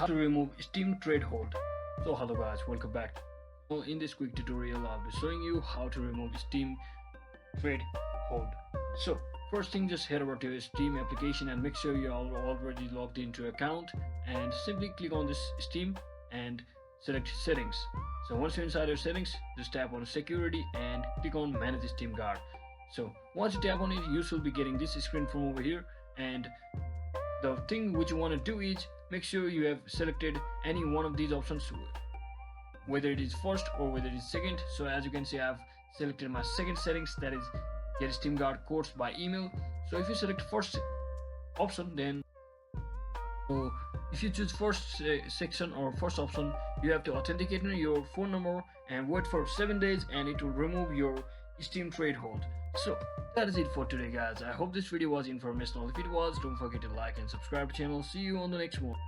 how to remove Steam trade hold. So hello guys, welcome back. So in this quick tutorial I'll be showing you how to remove Steam trade hold. So first thing, just head over to your Steam application and make sure you are already logged into your account, and simply click on this Steam and select settings. So once you're inside your settings, just tap on security and click on manage Steam Guard. So once you tap on it, you should be getting this screen from over here, and the thing which you want to do is make sure you have selected any one of these options, whether it is first or whether it is second. So as you can see, I've selected my second settings, that is get Steam Guard codes by email. So if you select first option, then if you choose first section or first option, you have to authenticate your phone number and wait for 7 days, and it will remove your Steam trade hold. So that is it for today guys. I hope this video was informational. If it was, don't forget to like and subscribe to the channel. See you on the next one.